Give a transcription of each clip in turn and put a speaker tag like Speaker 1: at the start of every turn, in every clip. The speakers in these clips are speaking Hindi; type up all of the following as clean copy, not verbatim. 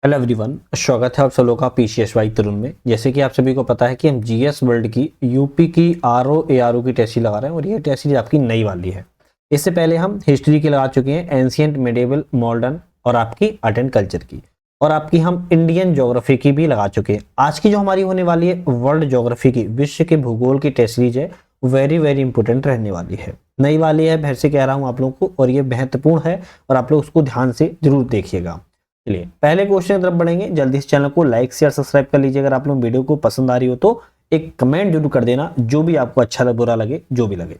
Speaker 1: हेलो एवरीवन, स्वागत है आप सब लोगों का पीसीएसवाई तरुण में। जैसे कि आप सभी को पता है कि हम जीएस वर्ल्ड की यूपी की आरओ एआरओ की टेस्ट सीरीज लगा रहे हैं और ये टेस्ट सीरीज आपकी नई वाली है। इससे पहले हम हिस्ट्री की लगा चुके हैं, एंशिएंट, मिडिवल, मॉडर्न और आपकी आर्ट एंड कल्चर की, और आपकी हम इंडियन ज्योग्राफी की भी लगा चुके हैं। आज की जो हमारी होने वाली है वर्ल्ड ज्योग्राफी की, विश्व के भूगोल की टेस्ट सीरीज है, वेरी वेरी इंपॉर्टेंट रहने वाली है। नई वाली है, फिर से कह रहा हूँ आप लोगों को, और ये महत्वपूर्ण है और आप लोग उसको ध्यान से जरूर देखिएगा। चलिए पहले क्वेश्चन की तरफ बढ़ेंगे। जल्दी इस चैनल को लाइक शेयर सब्सक्राइब कर लीजिए। अगर आप लोग वीडियो को पसंद आ रही हो तो एक कमेंट जरूर कर देना, जो भी आपको अच्छा लगे, बुरा लगे, जो भी लगे।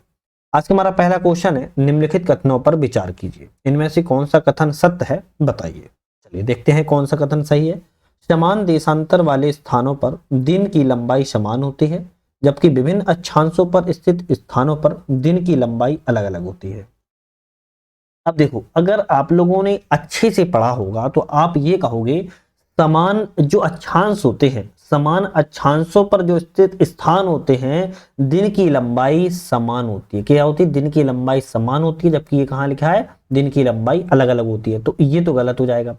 Speaker 1: आज का हमारा पहला क्वेश्चन है, निम्नलिखित कथनों पर विचार कीजिए, इनमें से कौन सा कथन सत्य है, बताइए। चलिए देखते हैं कौन सा कथन सही है। समान देशांतर वाले स्थानों पर दिन की लंबाई समान होती है, जबकि विभिन्न अक्षांशों पर स्थित स्थानों पर दिन की लंबाई अलग अलग होती है। अब देखो, अगर आप लोगों ने अच्छे से पढ़ा होगा तो आप ये कहोगे, समान जो अक्षांश होते हैं, समान अक्षांशों पर जो स्थित स्थान होते हैं, दिन की लंबाई समान होती है। क्या होती है? दिन की लंबाई समान होती है, जबकि ये कहाँ लिखा है? दिन की लंबाई अलग अलग होती है। तो ये तो गलत हो जाएगा।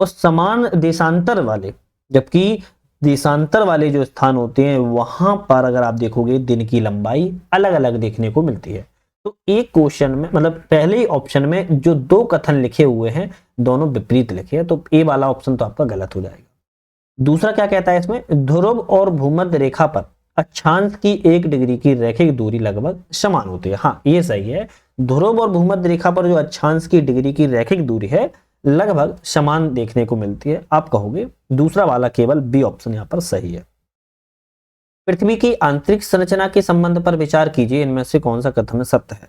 Speaker 1: और समान देशांतर वाले, जबकि देशांतर वाले जो स्थान होते हैं वहां पर अगर आप देखोगे दिन की लंबाई अलग अलग देखने को मिलती है। तो एक क्वेश्चन में, मतलब पहले ही ऑप्शन में जो दो कथन लिखे हुए हैं, दोनों विपरीत लिखे हैं, तो ए वाला ऑप्शन तो आपका गलत हो जाएगा। दूसरा क्या कहता है इसमें? ध्रुव और भूमध्य रेखा पर अक्षांश की 1 डिग्री की रैखिक दूरी लगभग समान होती है। हाँ, ये सही है। ध्रुव और भूमध्य रेखा पर जो अक्षांश की डिग्री की रैखिक दूरी है, लगभग समान देखने को मिलती है। आप कहोगे दूसरा वाला, केवल बी ऑप्शन यहां पर सही है। पृथ्वी की आंतरिक संरचना के संबंध पर विचार कीजिए, इनमें से कौन सा कथन सत्य है।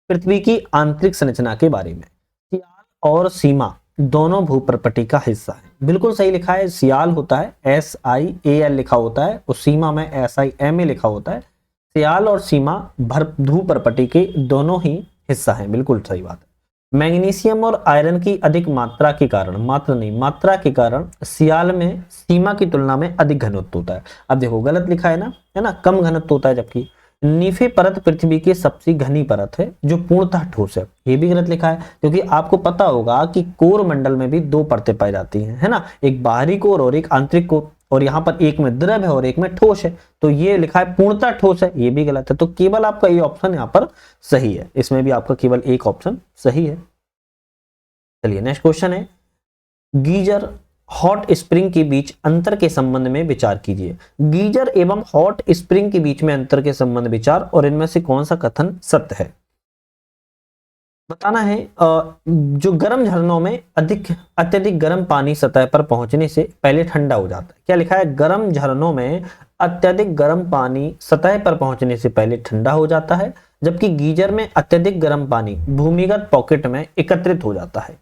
Speaker 1: पृथ्वी की आंतरिक संरचना के बारे में, सियाल और सीमा दोनों भूप्रपटी का हिस्सा है। बिल्कुल सही लिखा है। सियाल होता है SIAL लिखा होता है, और सीमा में SIMA लिखा होता है। सियाल और सीमा भूप्रपटी के दोनों ही हिस्सा हैं। बिल्कुल सही बात है। मैग्नीशियम और आयरन की अधिक मात्रा के कारण, मात्रा नहीं मात्रा के कारण, सियाल में सीमा की तुलना में अधिक घनत्व होता है। अब देखो गलत लिखा है ना, कम घनत्व होता है। जबकि नीफे परत पृथ्वी की सबसे घनी परत है जो पूर्णतः ठोस है। ये भी गलत लिखा है, क्योंकि आपको पता होगा कि कोर मंडल में भी 2 परतें पाई जाती हैं, है ना, एक बाहरी कोर और एक आंतरिक कोर, और यहाँ पर एक में द्रव है और एक में ठोस है। तो ये लिखा है पूर्णतः ठोस है, ये भी गलत है। तो केवल आपका ये ऑप्शन यहाँ पर सही है। इसमें भी आपका केवल एक ऑप्शन सही है। चलिए नेक्स्ट क्वेश्चन है, गीजर हॉट स्प्रिंग के बीच अंतर के संबंध में विचार कीजिए। गीजर एवं हॉट स्प्रिंग के बीच में अंतर के संबंध विचार, और इनमें से कौन सा कथन सत्य है, बताना है। जो गर्म झरनों में अत्यधिक गर्म पानी सतह पर पहुंचने से पहले ठंडा हो जाता है। क्या लिखा है? गर्म झरनों में अत्यधिक गर्म पानी सतह पर पहुंचने से पहले ठंडा हो जाता है, जबकि गीजर में अत्यधिक गर्म पानी भूमिगत पॉकेट में एकत्रित हो जाता है।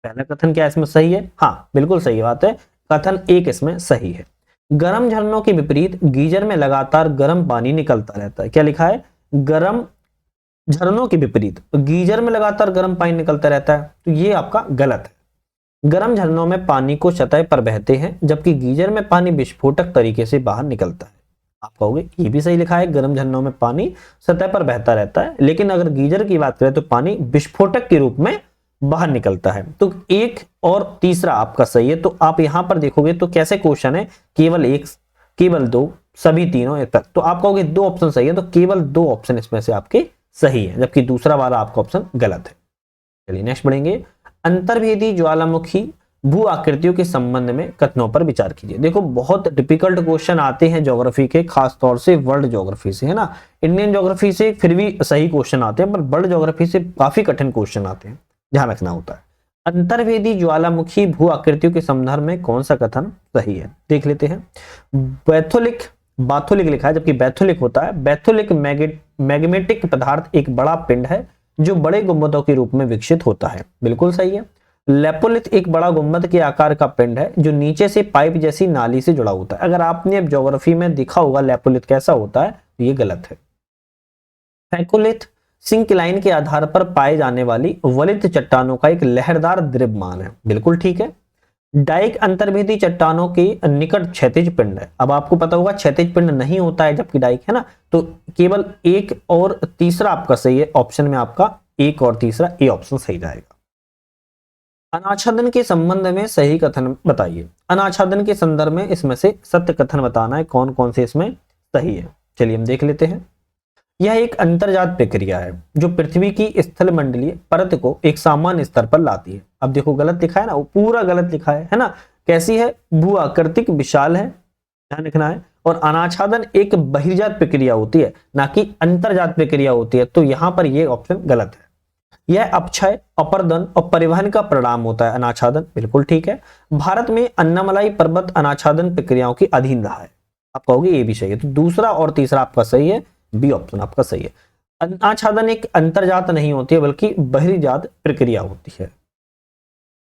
Speaker 1: पहला कथन क्या इसमें सही है? हाँ, बिल्कुल सही बात है। कथन एक इसमें सही है। गर्म झरनों के विपरीत गीजर में लगातार गर्म पानी निकलता रहता है। क्या लिखा है? गर्म झरनों के विपरीत गीजर में लगातार गर्म पानी निकलता रहता है, तो ये आपका गलत है। गर्म झरनों में पानी को सतह पर बहते हैं, जबकि गीजर में पानी विस्फोटक तरीके से बाहर निकलता है। आप कहोगे ये भी सही लिखा है, गर्म झरनों में पानी सतह पर बहता रहता है, लेकिन अगर गीजर की बात करें तो पानी विस्फोटक के रूप में बाहर निकलता है। तो एक और तीसरा आपका सही है। तो आप यहां पर देखोगे तो कैसे क्वेश्चन है, केवल एक, केवल दो, सभी तीनों एक तक। तो आप कहोगे 2 ऑप्शन सही है, तो केवल 2 ऑप्शन इसमें से आपके सही है, जबकि दूसरा वाला आपका ऑप्शन गलत है। चलिए नेक्स्ट बढ़ेंगे, अंतर्वेदी ज्वालामुखी भू आकृतियों के संबंध में कथनों पर विचार कीजिए। देखो बहुत डिफिकल्ट क्वेश्चन आते हैं ज्योग्राफी के, खास तौर से वर्ल्ड ज्योग्राफी से, है ना। इंडियन ज्योग्राफी से फिर भी सही क्वेश्चन आते हैं, पर वर्ल्ड ज्योग्राफी से काफी कठिन क्वेश्चन आते हैं, ध्यान रखना होता है। अंतर्वेदी ज्वालामुखी भू आकृतियों के संदर्भ में कौन सा कथन सही है, देख लेते हैं। बाथोलिक लिखा है, जबकि बैथोलिक होता है। बैथोलिक मैग्मेटिक पदार्थ एक बड़ा पिंड है जो बड़े गुंबदों के रूप में विकसित होता है। बिल्कुल सही है। लेपोलिथ एक बड़ा गुंबद के आकार का पिंड है जो नीचे से पाइप जैसी नाली से जुड़ा होता है। अगर आपने अब ज्योग्राफी में देखा होगा लेपोलिथ कैसा होता है, तो ये गलत है। फैकोलिथ सिंक्लाइन के आधार पर पाए जाने वाली वलित चट्टानों का एक लहरदार द्रव्यमान है। बिल्कुल ठीक है। डाइक अंतर्वेदी चट्टानों के निकट क्षैतिज पिंड है। अब आपको पता होगा क्षैतिज पिंड नहीं होता है जबकि डाइक, है ना। तो केवल एक और तीसरा आपका सही है। ऑप्शन में आपका एक और तीसरा ए ऑप्शन सही जाएगा। अनाच्छादन के संबंध में सही कथन बताइए। अनाच्छादन के संदर्भ में इसमें से सत्य कथन बताना है, कौन कौन से इसमें सही है। चलिए हम देख लेते हैं। यह एक अंतर्जात प्रक्रिया है जो पृथ्वी की स्थल मंडलीय परत को एक सामान्य स्तर पर लाती है। अब देखो गलत लिखा है ना, वो पूरा गलत लिखा है ना। कैसी है? भू आकृतिक विशाल है, ध्यान रखना है। और अनाच्छादन एक बहिर्जात प्रक्रिया होती है, ना कि अंतर्जात प्रक्रिया होती है। तो यहां पर यह ऑप्शन गलत है। यह अपक्षय, अपर्दन और परिवहन का परिणाम होता है अनाच्छादन, बिल्कुल ठीक है। भारत में अन्नामलाई पर्वत अनाच्छादन प्रक्रियाओं के अधीन रहा है। आप कहोगे ये भी सही है, तो दूसरा और तीसरा आपका सही है, बी ऑप्शन आपका सही है। अनाच्छादन एक अंतर्जात नहीं होती है बल्कि बहिर्जात प्रक्रिया होती है।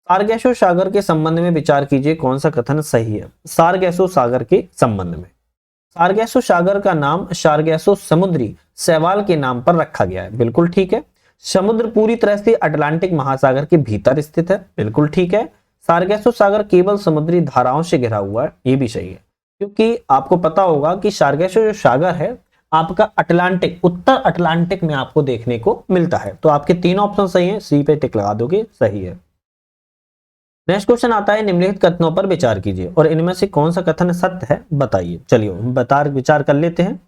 Speaker 1: सारगैसो सागर के संबंध में विचार कीजिए, कौन सा कथन सही है। सारगैसो सागर के संबंध में, सारगैसो सागर का नाम सारगैसो समुद्री शैवाल के नाम पर रखा गया है, बिल्कुल ठीक है। समुद्र पूरी तरह से अटलांटिक महासागर के भीतर स्थित है, बिल्कुल ठीक है। सारगैसो सागर केवल समुद्री धाराओं से घिरा हुआ है, ये भी सही है। क्योंकि आपको पता होगा कि सारगैसो जो सागर है आपका अटलांटिक, उत्तर अटलांटिक में आपको देखने को मिलता है। तो आपके तीन ऑप्शन सही है, सी पे टिक लगा दोगे, सही है। नेक्स्ट क्वेश्चन आता है, निम्नलिखित कथनों पर विचार कीजिए और इनमें से कौन सा कथन सत्य है बताइए। चलिए विचार कर लेते हैं।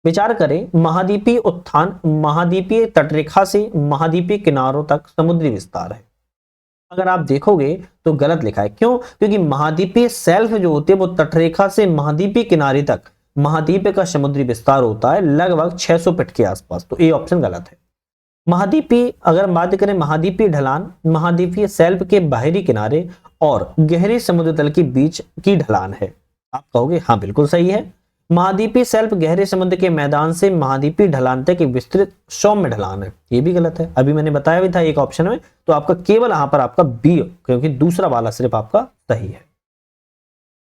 Speaker 1: विचार करें, महाद्वीपीय उत्थान महाद्वीपीय तटरेखा से महाद्वीपीय किनारों तक समुद्री विस्तार है। अगर आप देखोगे तो गलत लिखा है। क्यों? क्योंकि महाद्वीपीय सेल्फ जो होती है वो तटरेखा से महाद्वीपीय किनारे तक महाद्वीप का समुद्री विस्तार होता है लगभग 600 फीट के आसपास। तो ये ऑप्शन गलत है। महाद्वीपीय, अगर बात करें महाद्वीपीय ढलान, महाद्वीपीय सेल्फ के बाहरी किनारे और गहरे समुद्र तल के बीच की ढलान है। आप कहोगे हाँ बिल्कुल सही है। महाद्वीपीय सेल्फ गहरे समुद्र के मैदान से महाद्वीपीय ढलान तक एक विस्तृत सौम्य ढलान है, ये भी गलत है। अभी मैंने बताया भी था एक ऑप्शन में, तो आपका केवल यहां पर आपका बी, क्योंकि दूसरा वाला सिर्फ आपका सही है।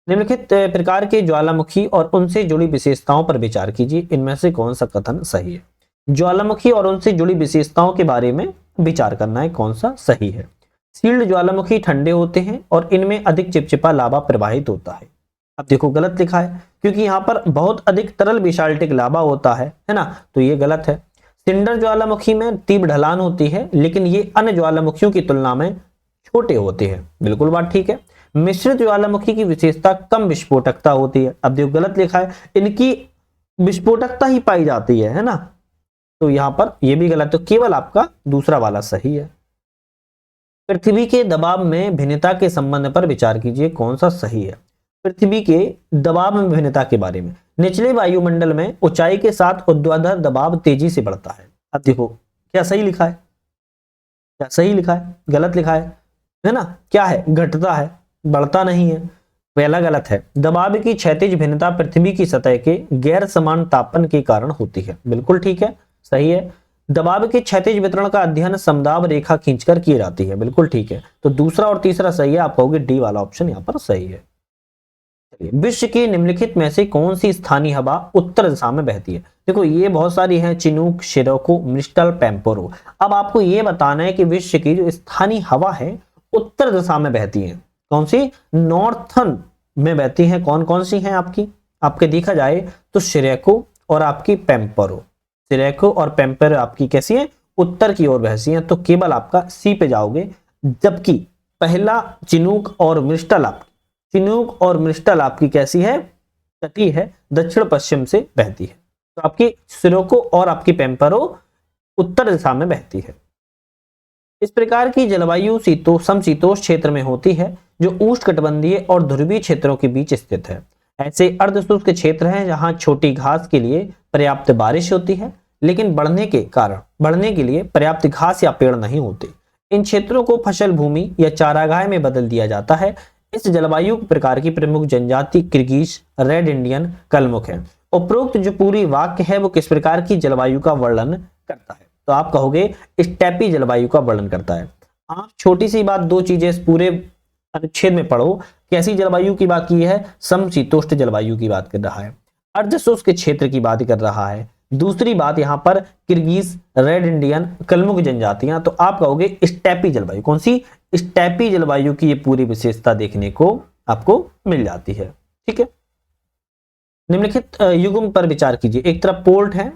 Speaker 1: निम्नलिखित प्रकार के ज्वालामुखी और उनसे जुड़ी विशेषताओं पर विचार कीजिए, इनमें से कौन सा कथन सही है। ज्वालामुखी और उनसे जुड़ी विशेषताओं के बारे में विचार करना है, कौन सा सही है। शील्ड ज्वालामुखी ठंडे होते हैं और इनमें अधिक चिपचिपा लावा प्रवाहित होता है। अब देखो गलत लिखा है, क्योंकि यहाँ पर बहुत अधिक तरल बेसाल्टिक लावा होता है ना, तो ये गलत है। सिंडर ज्वालामुखी में तीव्र ढलान होती है, लेकिन ये अन्य ज्वालामुखियों की तुलना में छोटे होते हैं, बिल्कुल बात ठीक है। मिश्रित ज्वालामुखी की विशेषता कम विस्फोटकता होती है। अब देखो गलत लिखा है, इनकी विस्फोटकता ही पाई जाती है ना, तो यहां पर यह भी गलत, तो केवल आपका दूसरा वाला सही है। पृथ्वी के दबाव में भिन्नता के संबंध पर विचार कीजिए, कौन सा सही है। पृथ्वी के दबाव में भिन्नता के बारे में, निचले वायुमंडल में ऊंचाई के साथ ऊर्ध्वाधर दबाव तेजी से बढ़ता है। अब देखो क्या सही लिखा है, क्या सही लिखा है, गलत लिखा है ना। क्या है? घटता है, बढ़ता नहीं है, पहला गलत है। दबाव की क्षैतिज भिन्नता पृथ्वी की सतह के गैर समान तापन के कारण होती है, बिल्कुल ठीक है, सही है। दबाव के क्षैतिज वितरण का अध्ययन समदाब रेखा खींचकर की जाती है, बिल्कुल ठीक है। तो दूसरा और तीसरा सही है, आप कहोगे डी वाला ऑप्शन यहाँ पर सही है। विश्व की निम्नलिखित में से कौन सी स्थानीय हवा उत्तर दिशा में बहती है। देखो ये बहुत सारी हैं, चिनूक, शिरोको, मिस्टल, पेम्पोरो। अब आपको ये बताना है कि विश्व की जो स्थानीय हवा है उत्तर दिशा में बहती है, कौन सी? नॉर्थन में बहती है। कौन कौन सी हैं आपकी? आपके देखा जाए तो शिरेको और आपकी पेम्पोरो, शिरेको और पेम्पोरो आपकी कैसी है? उत्तर की ओर बहती हैं, तो केवल आपका सी पे जाओगे। जबकि पहला चिनूक और मिस्टल, आपकी चिनूक और मिस्टल आपकी कैसी है? तटीय है, दक्षिण पश्चिम से बहती है। तो आपकी शिरोको और आपकी पेम्पोरो उत्तर दिशा में बहती है। इस प्रकार की जलवायु समशीतोष्ण क्षेत्र में होती है जो उष्णकटिबंधीय और ध्रुवीय क्षेत्रों के बीच स्थित है। ऐसे अर्धशुष्क क्षेत्र हैं जहां छोटी घास के लिए पर्याप्त बारिश होती है, लेकिन बढ़ने के लिए पर्याप्त घास या पेड़ नहीं होते। इन क्षेत्रों को फसल भूमि या चारागाह में बदल दिया जाता है। इस जलवायु प्रकार की प्रमुख जनजाति किर्गिज, रेड इंडियन, कलमुख है। उपरोक्त जो पूरी वाक्य है वो किस प्रकार की जलवायु का वर्णन करता है? तो आप कहोगे स्टेपी जलवायु का वर्णन करता है। आप छोटी सी बात, दो चीजें इस पूरे अनुच्छेद में पढ़ो। कैसी जलवायु की बात की है? समशीतोष्ण जलवायु की बात कर रहा है, अर्धशुष्क क्षेत्र की बात कर रहा है। दूसरी बात यहाँ पर किर्गिज, रेड इंडियन, कलमुख जनजातियां। तो आप कहोगे स्टेपी जलवायु। कौन सी? स्टेपी जलवायु की ये पूरी विशेषता देखने को आपको मिल जाती है, ठीक है। निम्नलिखित युग्म पर विचार कीजिए। एक तरफ पोर्ट है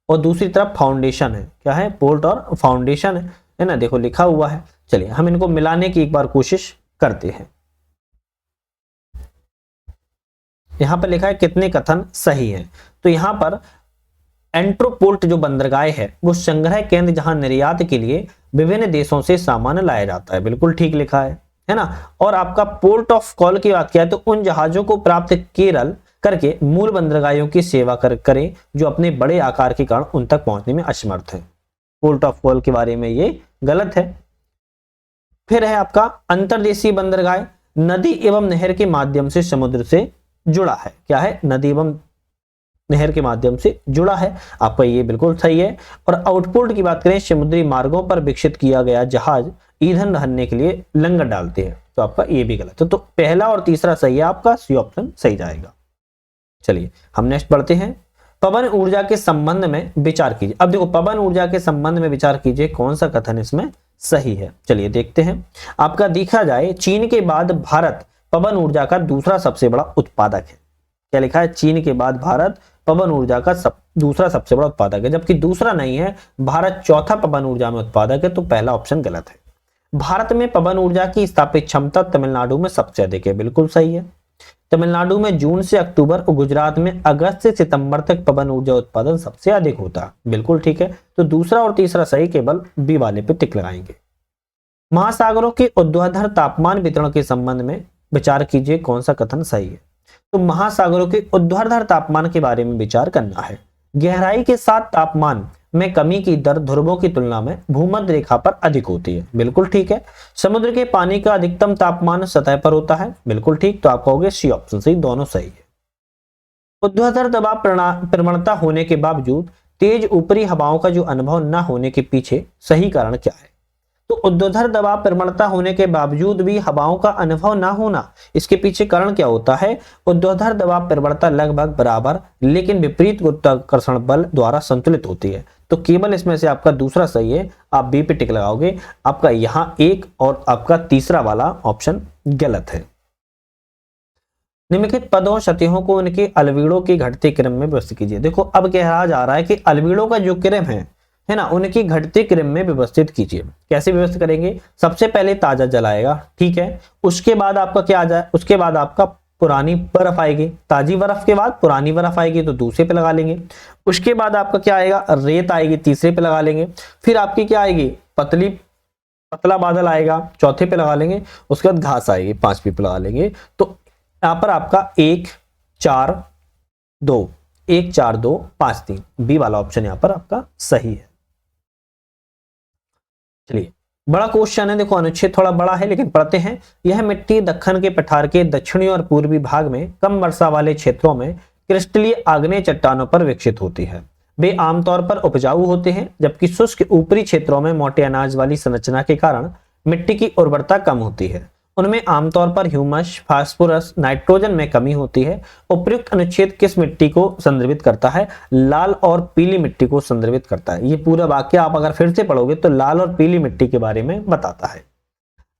Speaker 1: और दूसरी तरफ फाउंडेशन है। क्या है? पोर्ट और फाउंडेशन है ना, देखो लिखा हुआ है। चलिए हम इनको मिलाने की एक बार कोशिश करते हैं। यहां पर लिखा है कितने कथन सही हैं। तो यहां पर एंट्रोपोर्ट जो बंदरगाह है वो संग्रह केंद्र जहां निर्यात के लिए विभिन्न देशों से सामान लाया जाता है, बिल्कुल ठीक लिखा है ना। और आपका पोर्ट ऑफ कॉल की बात किया है तो उन जहाजों को प्राप्त केरल करके मूल बंदरगाहों की सेवा करें जो अपने बड़े आकार के कारण उन तक पहुंचने में असमर्थ है। पोर्ट ऑफ कॉल के बारे में ये गलत है। फिर है आपका अंतर्देशीय बंदरगाह नदी एवं नहर के माध्यम से समुद्र से जुड़ा है। क्या है? नदी एवं नहर के माध्यम से जुड़ा है, आपका ये बिल्कुल सही है। और आउटपोर्ट की बात करें, समुद्री मार्गों पर विकसित किया गया जहाज ईंधन भरने के लिए लंगर डालते हैं, तो आपका ये भी गलत है। तो पहला और तीसरा सही है, आपका सी ऑप्शन सही जाएगा। चलिए हम नेक्स्ट पढ़ते हैं। पवन ऊर्जा के संबंध में विचार कीजिए। अब देखो पवन ऊर्जा के संबंध में विचार कीजिए, कौन सा कथन इसमें सही है। चलिए देखते हैं। आपका देखा जाए चीन के बाद भारत पवन ऊर्जा का दूसरा सबसे बड़ा उत्पादक है। क्या लिखा है? चीन के बाद भारत पवन ऊर्जा का दूसरा सबसे बड़ा उत्पादक है, जबकि दूसरा नहीं है, भारत चौथा पवन ऊर्जा में उत्पादक है। तो पहला ऑप्शन गलत है। भारत में पवन ऊर्जा की स्थापित क्षमता तमिलनाडु में सबसे अधिक है, बिल्कुल सही है। तमिलनाडु में जून से अक्टूबर और गुजरात में अगस्त से सितंबर तक पवन ऊर्जा उत्पादन सबसे अधिक होता है, बिल्कुल ठीक है। तो दूसरा और तीसरा सही, केवल बी वाले पे टिक लगाएंगे। महासागरों के ऊर्ध्वाधर तापमान वितरण के संबंध में विचार कीजिए, कौन सा कथन सही है। तो महासागरों के ऊर्ध्वाधर तापमान के बारे में विचार करना है। गहराई के साथ तापमान में कमी की दर ध्रुवों की तुलना में भूमध्य रेखा पर अधिक होती है, बिल्कुल ठीक है। समुद्र के पानी का अधिकतम तापमान सतह पर होता है, बिल्कुल ठीक। तो आप कहोगे सी ऑप्शन सही, दोनों सही है। ऊर्ध्वाधर दबाव प्रवणता होने के बावजूद तेज ऊपरी हवाओं का जो अनुभव न होने के पीछे सही कारण क्या है। तो ऊर्ध्वाधर दबाव प्रवणता होने के बावजूद भी हवाओं का अनुभव ना होना, इसके पीछे कारण क्या होता है। ऊर्ध्वाधर दबाव प्रवणता लगभग बराबर लेकिन विपरीत गुरुत्वाकर्षण बल द्वारा संतुलित होती है। तो केवल इसमें से आपका दूसरा सही है, आप बी पे टिक लगाओगे। आपका यहां एक और आपका तीसरा वाला ऑप्शन गलत है। निम्नलिखित पदों सतहों को उनके अलवीड़ों के घटते क्रम में व्यवस्थित कीजिए। देखो अब कहा जा रहा है कि अलवीड़ों का जो क्रम है ना, उनकी घटते क्रम में व्यवस्थित कीजिए। कैसे व्यवस्थित करेंगे? सबसे पहले ताजा जल आएगा, ठीक है। उसके बाद आपका क्या आ जाए, उसके बाद आपका पुरानी बर्फ आएगी, ताजी बर्फ के बाद पुरानी बर्फ आएगी, तो दूसरे पे लगा लेंगे। उसके बाद आपका क्या आएगा, रेत आएगी, तीसरे पे लगा लेंगे। फिर आपकी क्या आएगी, पतला बादल आएगा, चौथे पे लगा लेंगे। उसके बाद घास आएगी, पांचवी पे लगा लेंगे। तो यहाँ पर आपका 1 4 2 1 4 2 5 3 बी वाला ऑप्शन यहाँ पर आपका सही है। चलिए बड़ा क्वेश्चन है, देखो अनुच्छेद थोड़ा बड़ा है लेकिन पढ़ते हैं। यह मिट्टी दक्कन के पठार के दक्षिणी और पूर्वी भाग में कम वर्षा वाले क्षेत्रों में क्रिस्टलीय आग्नेय चट्टानों पर विकसित होती है। वे आमतौर पर उपजाऊ होते हैं, जबकि शुष्क ऊपरी क्षेत्रों में मोटे अनाज वाली संरचना के कारण मिट्टी की उर्वरता कम होती है। उनमें आमतौर पर ह्यूमस, फास्फोरस, नाइट्रोजन में कमी होती है। उपयुक्त अनुच्छेद किस मिट्टी को संदर्भित करता है? लाल और पीली मिट्टी को संदर्भित करता है। ये पूरा वाक्य आप अगर फिर से पढ़ोगे तो लाल और पीली मिट्टी के बारे में बताता है।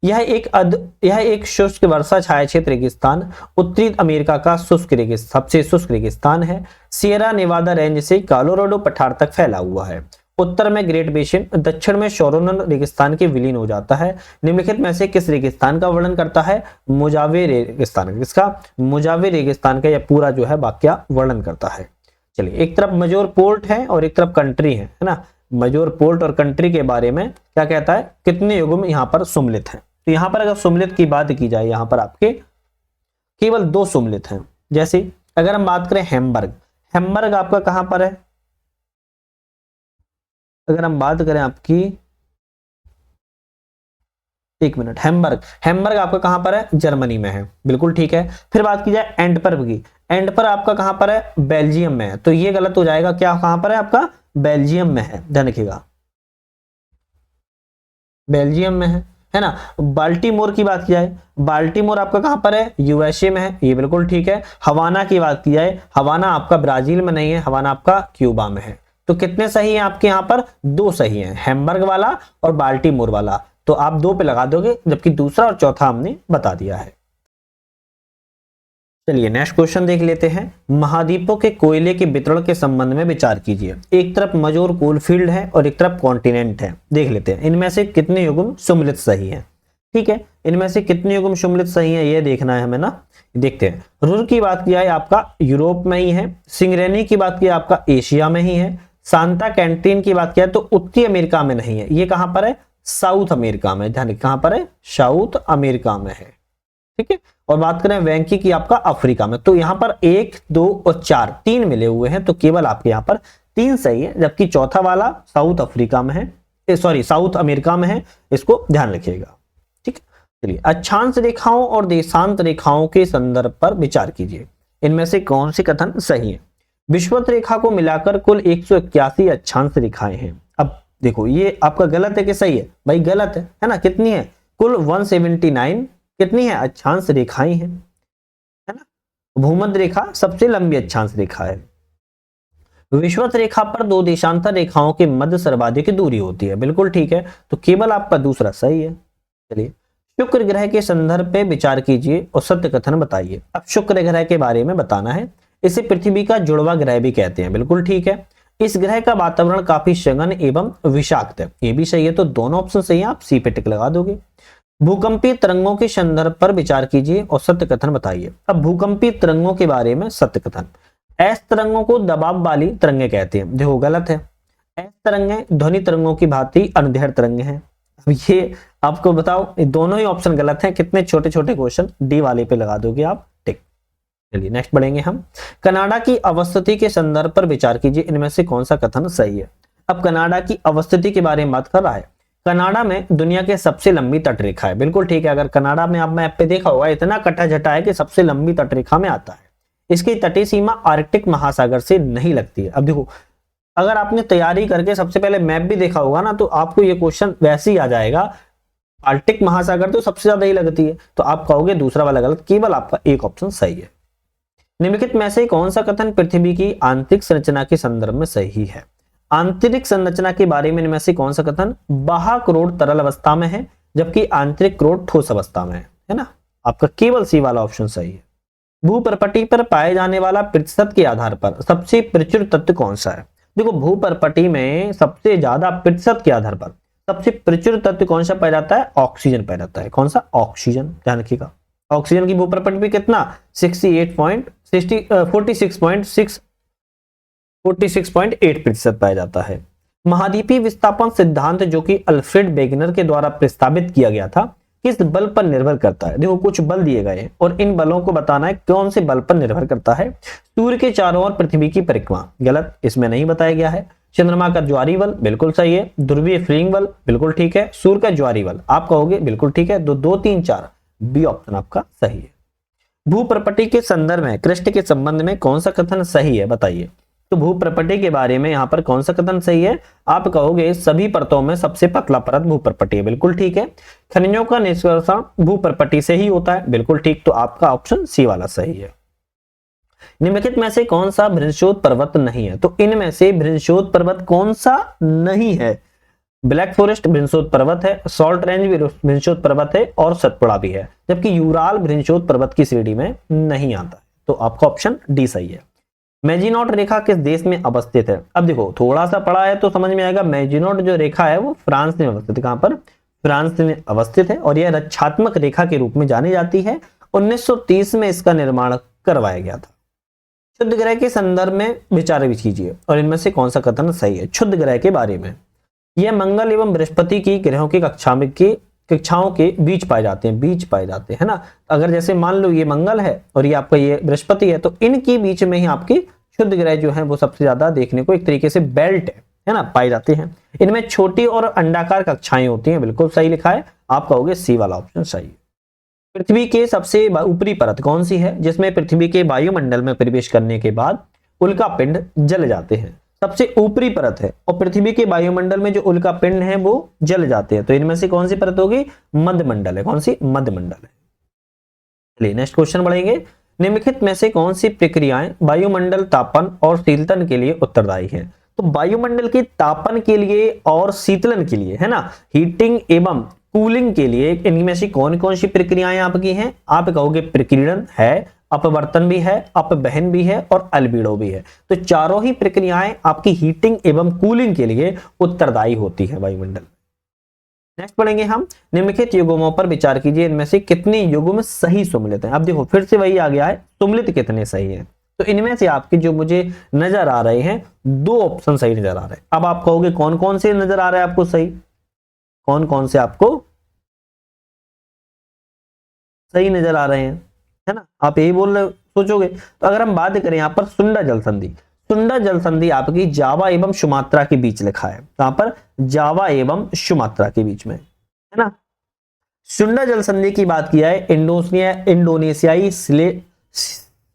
Speaker 1: यह एक शुष्क वर्षा छाया क्षेत्र रेगिस्तान उत्तरी अमेरिका का सबसे शुष्क रेगिस्तान है। सियरा नेवादा रेंज से कोलोराडो पठार तक फैला हुआ है। उत्तर में ग्रेट बेसिन, दक्षिण में शोरोन रेगिस्तान के विलीन हो जाता है। निम्नलिखित में से किस रेगिस्तान का वर्णन करता है? मुजावे रेगिस्तान। किसका? मुजावे रेगिस्तान का यह पूरा जो है वाक्य वर्णन करता है। चलिए एक तरफ मजोर पोर्ट है और एक तरफ कंट्री है ना। मजोर पोर्ट और कंट्री के बारे में क्या कहता है? कितने युगों में यहाँ पर सुम्मिलित है। तो यहाँ पर अगर सुम्मिलित की बात की जाए, यहाँ पर आपके केवल 2 सुम्मिलित हैं। जैसे अगर हम बात करें हैम्बर्ग आपका कहां पर है? अगर हम बात करें आपकी, एक मिनट, हैम्बर्ग आपका कहां पर है? जर्मनी में है, बिल्कुल ठीक है। फिर बात की जाए एंटवर्प की, एंटवर्प आपका कहां पर है? बेल्जियम में है। तो ये गलत हो जाएगा। क्या कहां पर है आपका? बेल्जियम में है, ध्यान रखिएगा, बेल्जियम में है ना। बाल्टीमोर की बात की जाए, बाल्टीमोर आपका कहां पर है? यूएसए में है, ये बिल्कुल ठीक है। हवाना की बात की जाए, हवाना आपका ब्राजील में नहीं है, हवाना आपका क्यूबा में है। तो कितने सही हैं आपके यहाँ पर? 2 सही हैं, हैम्बर्ग वाला और बाल्टीमोर वाला। तो आप 2 पे लगा दोगे, जबकि दूसरा और चौथा हमने बता दिया है। चलिए नेक्स्ट क्वेश्चन देख लेते हैं। महाद्वीपों के कोयले के वितरण के संबंध में विचार कीजिए। एक तरफ मजोर कोलफील्ड है और एक तरफ कॉन्टिनेंट है। देख लेते हैं इनमें से कितने युग्म सम्मिलित सही है। ठीक है, इनमें से कितने युग्म सम्मिलित सही है ये देखना है हमें ना। देखते हैं, रुर की बात किया है आपका यूरोप में ही है, सिंगरेनी की बात किया आपका एशिया में ही है, सांता कैंटीन की बात किया तो उत्तरी अमेरिका में नहीं है, ये कहां पर है, साउथ अमेरिका में। ध्यान कहां पर है, साउथ अमेरिका में है। ठीक है, और बात करें वेंकी की आपका अफ्रीका में, तो यहां पर 1, 2 और 4 3 मिले हुए हैं, तो केवल आपके यहां पर 3 सही है, जबकि चौथा वाला साउथ अफ्रीका में है, सॉरी साउथ अमेरिका में है, इसको ध्यान रखिएगा। ठीक, चलिए अक्षांश रेखाओं और देशांत रेखाओं के संदर्भ पर विचार कीजिए। इनमें से कौन से कथन सही है। विषुवत रेखा को मिलाकर कुल 181 अक्षांश रेखाएं हैं। अब देखो ये आपका गलत है कि सही है, भाई गलत है ना। कितनी है, कुल 179 कितनी है अक्षांश रेखाएं हैं, है ना। भूमध्य रेखा सबसे लंबी अक्षांश रेखा है। विषुवत रेखा पर 2 देशांतर रेखाओं के मध्य सर्वाधिक दूरी होती है, बिल्कुल ठीक है, तो केवल आपका दूसरा सही है। चलिए शुक्र ग्रह के संदर्भ पे विचार कीजिए और सत्य कथन बताइए। अब शुक्र ग्रह के बारे में बताना है। इसे पृथ्वी का जुड़वा ग्रह भी कहते हैं, बिल्कुल ठीक है। इस ग्रह का वातावरण काफी सघन एवं विषाक्त है, ये भी सही है, तो दोनों ऑप्शन सही है, आप सी पे टिक लगा दोगे। भूकंपीय तरंगों के संदर्भ पर विचार कीजिए और सत्य कथन बताइए। अब भूकंपीय तरंगों के बारे में सत्य कथन। एस तरंगों को दबाव वाली तरंगे कहते हैं, देखो गलत है। एस तरंगे ध्वनि तरंगों की भांति अनुदैर्ध्य तरंगे हैं। अब ये आपको बताओ, दोनों ही ऑप्शन गलत हैं। कितने छोटे छोटे क्वेश्चन, डी वाले पे लगा दोगे आप टिक। चलिए नेक्स्ट बढ़ेंगे हम। कनाडा की अवस्थिति के संदर्भ पर विचार कीजिए। इनमें से कौन सा कथन सही है। अब कनाडा की अवस्थिति के बारे में बात कर रहा है। कनाडा में दुनिया के सबसे लंबी तटरेखा है, बिल्कुल ठीक है। अगर कनाडा में आप मैप पे देखा होगा, इतना कटा झटा है कि सबसे लंबी तटरेखा में आता है। इसकी तटीय सीमा आर्कटिक महासागर से नहीं लगती है। अब देखो, अगर आपने तैयारी करके सबसे पहले मैप भी देखा होगा ना, तो आपको ये क्वेश्चन वैसे ही आ जाएगा। आर्कटिक महासागर तो सबसे ज्यादा ही लगती है, तो आप कहोगे दूसरा वाला गलत, केवल आपका एक ऑप्शन सही है। निम्नलिखित में से कौन सा कथन पृथ्वी की आंतरिक संरचना के संदर्भ में सही है। आंतरिक संरचना के बारे में इनमें से कौन सा कथन, बाह्य क्रोड तरल अवस्था में है, जबकि आंतरिक क्रोड ठोस अवस्था में है ना। आपका केवल सी वाला ऑप्शन सही है। भूप्रपटी पर पाए जाने वाला प्रतिशत के आधार पर सबसे प्रचुर तत्व कौन सा है। देखो भूप्रपटी में सबसे ज्यादा प्रतिशत के आधार पर सबसे प्रचुर तत्व कौन सा पाया जाता है, ऑक्सीजन पाया जाता है। कौन सा, ऑक्सीजन। ध्यान रखिएगा, ऑक्सीजन की भूप्रपटी में कितना 46.8% पाया जाता है। महाद्वीपीय विस्थापन सिद्धांत जो कि अल्फ्रेड वेगनर के द्वारा प्रस्तावित किया गया था, किस बल पर निर्भर करता है। देखो कुछ बल दिए गए हैं और इन बलों को बताना है कौन से बल पर निर्भर करता है। सूर्य के चारों ओर पृथ्वी की परिक्रमा, गलत, इसमें नहीं बताया गया है। चंद्रमा का ज्वारीय बल, बिल्कुल सही है। ध्रुवीय फ्रीइंग बल, बिल्कुल ठीक है। सूर्य का ज्वारीय बल आप कहोगे, बिल्कुल ठीक है। 2, 3, 4 बी ऑप्शन आपका सही है। भूप्रपटी के संदर्भ में कृष्ण के संबंध में कौन सा कथन सही है बताइए। तो भूप्रपटी के बारे में यहां पर कौन सा कथन सही है, आप कहोगे सभी परतों में सबसे पतला परत भूप्रपटी है, बिल्कुल ठीक है। खनिजों का निष्कर्षण भूप्रपटी से ही होता है, बिल्कुल ठीक, तो आपका ऑप्शन सी वाला सही है। निम्नलिखित में से कौन सा भृंशोद पर्वत नहीं है। तो इनमें से भृंशोद पर्वत कौन सा नहीं है। ब्लैक फॉरेस्ट भृंशोद पर्वत है, सॉल्ट रेंज भी भृंशोद पर्वत है और सतपुड़ा भी है, जबकि यूराल भृंशोद पर्वत की श्रेणी में नहीं आता है, तो आपका ऑप्शन डी सही है। मेजिनोट रेखा किस देश में अवस्थित है। अब देखो थोड़ा सा पढ़ा है तो समझ में आएगा। मेजिनोट जो रेखा है वो फ्रांस में अवस्थित है। कहां पर, फ्रांस में अवस्थित है और यह रक्षात्मक रेखा के रूप में जानी जाती है। 1930 में इसका निर्माण करवाया गया था। क्षुद्र ग्रह के संदर्भ में विचार कीजिए और इनमें से कौन सा कथन सही है। क्षुद्र ग्रह के बारे में, यह मंगल एवं बृहस्पति की ग्रहों की कक्षाओं के बीच पाए जाते हैं, है ना। अगर जैसे मान लो ये मंगल है और ये आपका ये बृहस्पति है, तो इनके बीच में ही आपकी क्षुद्र ग्रह जो है वो सबसे ज्यादा देखने को एक तरीके से बेल्ट है ना, पाए जाते हैं। इनमें छोटी और अंडाकार कक्षाएं होती हैं, बिल्कुल सही लिखा है, आप कहोगे सी वाला ऑप्शन सही है। पृथ्वी के सबसे ऊपरी परत कौन सी है, जिसमें पृथ्वी के वायुमंडल में प्रवेश करने के बाद उल्का पिंड जल जाते हैं। सबसे ऊपरी परत है और पृथ्वी के वायुमंडल में जो उल्का पिंड है वो जल जाते हैं, तो इनमें से कौन सी परत होगी, मध्यमंडल है। कौन सी, मध्यमंडल है। चलिए नेक्स्ट क्वेश्चन बढ़ेंगे। निम्नलिखित में से कौन सी प्रक्रियाएं वायुमंडल तापन और शीतलन के लिए उत्तरदायी हैं। तो वायुमंडल के तापन के लिए और शीतलन के लिए, है ना, हीटिंग एवं कूलिंग के लिए इनमें से कौन कौन सी प्रक्रियाएं आपकी हैं। आप कहोगे प्रकीर्णन है, अपवर्तन भी है, अपवहन भी है और अल्बिडो भी है। तो चारों ही प्रक्रियाएं आपकी हीटिंग एवं कूलिंग के लिए उत्तरदायी होती है वायुमंडल। नेक्स्ट पढ़ेंगे हम, निम्नलिखित युग्मों पर विचार कीजिए, इनमें से कितने युग्म सही सुमेलित हैं। अब देखो फिर से वही आ गया है, सुमेलित कितने सही हैं। तो इनमें से आपके जो मुझे नजर आ रहे हैं, 2 ऑप्शन सही नजर आ रहे हैं। अब आप कहोगे कौन कौन से नजर आ रहे हैं आपको सही, कौन कौन से आपको सही नजर आ रहे हैं, है ना, आप यही बोल रहे सोचोगे। तो अगर हम बात करें यहाँ पर सुंडा जल संधि, सुंडा जल संधि आपकी जावा एवं सुमात्रा के बीच लिखा है, यहाँ पर जावा एवं सुमात्रा के बीच में, है ना। सुंडा जल संधि की बात किया है,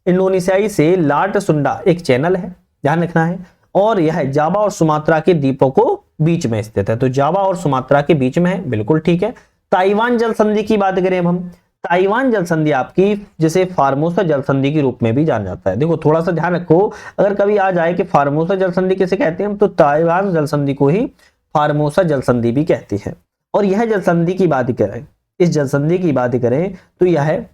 Speaker 1: इंडोनेशियाई से लाट सुंडा एक चैनल है, ध्यान रखना है, और यह जावा और सुमात्रा के द्वीपों को बीच में स्थित है। तो जावा और सुमात्रा के बीच में है, बिल्कुल ठीक है। ताइवान जल संधि की बात करें अब हम, ताइवान जल संधि आपकी जिसे फार्मोसा जल संधि के रूप में भी जाना जाता है। देखो थोड़ा सा ध्यान रखो, अगर कभी आ जाए कि फार्मोसा जल संधि किसे कहते हैं हम, तो ताइवान जल संधि को ही फार्मोसा जल संधि भी कहती है। और यह जल संधि की बात करें, इस जल संधि की बात करें तो यह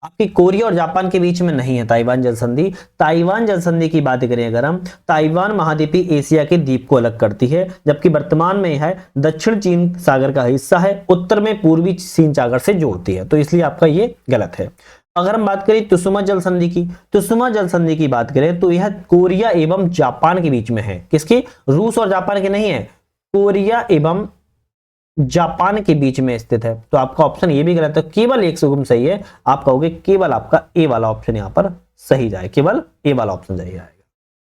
Speaker 1: आपकी कोरिया और जापान के बीच में नहीं है ताइवान जल संधि। ताइवान जल संधि की बात करें अगर हम, ताइवान महाद्वीपीय एशिया के द्वीप को अलग करती है, जबकि वर्तमान में यह दक्षिण चीन सागर का हिस्सा है, उत्तर में पूर्वी चीन सागर से जोड़ती है। तो इसलिए आपका ये गलत है। अगर हम बात करें तुसुमा जल संधि की, तुसुमा जल संधि की बात करें तो यह कोरिया एवं जापान के बीच में है। किसकी, रूस और जापान की नहीं है, कोरिया एवं जापान के बीच में स्थित है। तो आपका ऑप्शन ये भी गलत है, केवल एक सुगम सही है। आप कहोगे केवल आपका ए वाला ऑप्शन यहां पर सही जाए, केवल ए वाला ऑप्शन सही आएगा।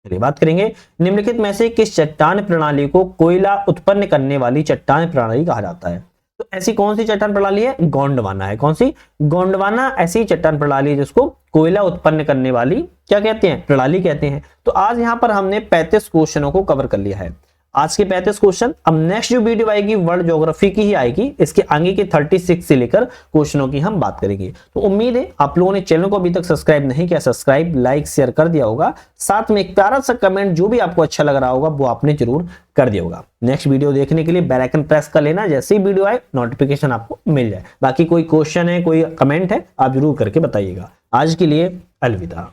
Speaker 1: चलिए बात करेंगे, निम्नलिखित में से किस चट्टान प्रणाली को कोयला उत्पन्न करने वाली चट्टान प्रणाली कहा जाता है। तो ऐसी कौन सी चट्टान प्रणाली है, गोंडवाना है। कौन सी, गोंडवाना ऐसी चट्टान प्रणाली है जिसको कोयला उत्पन्न करने वाली क्या कहते हैं, प्रणाली कहते हैं। तो आज यहां पर हमने 35 क्वेश्चनों को कवर कर लिया है, आज के 35 क्वेश्चन। अब नेक्स्ट जो वीडियो आएगी वर्ल्ड ज्योग्राफी की ही आएगी, इसके आगे के 36 से लेकर क्वेश्चनों की हम बात करेंगे। तो उम्मीद है आप लोगों ने चैनल को अभी तक सब्सक्राइब नहीं किया, सब्सक्राइब लाइक शेयर कर दिया होगा, साथ में एक प्यारा सा कमेंट जो भी आपको अच्छा लग रहा होगा वो आपने जरूर कर दिया होगा। नेक्स्ट वीडियो देखने के लिए बेल आइकन प्रेस कर लेना, जैसे ही वीडियो आए नोटिफिकेशन आपको मिल जाए। बाकी कोई क्वेश्चन है, कोई कमेंट है, आप जरूर करके बताइएगा। आज के लिए अलविदा।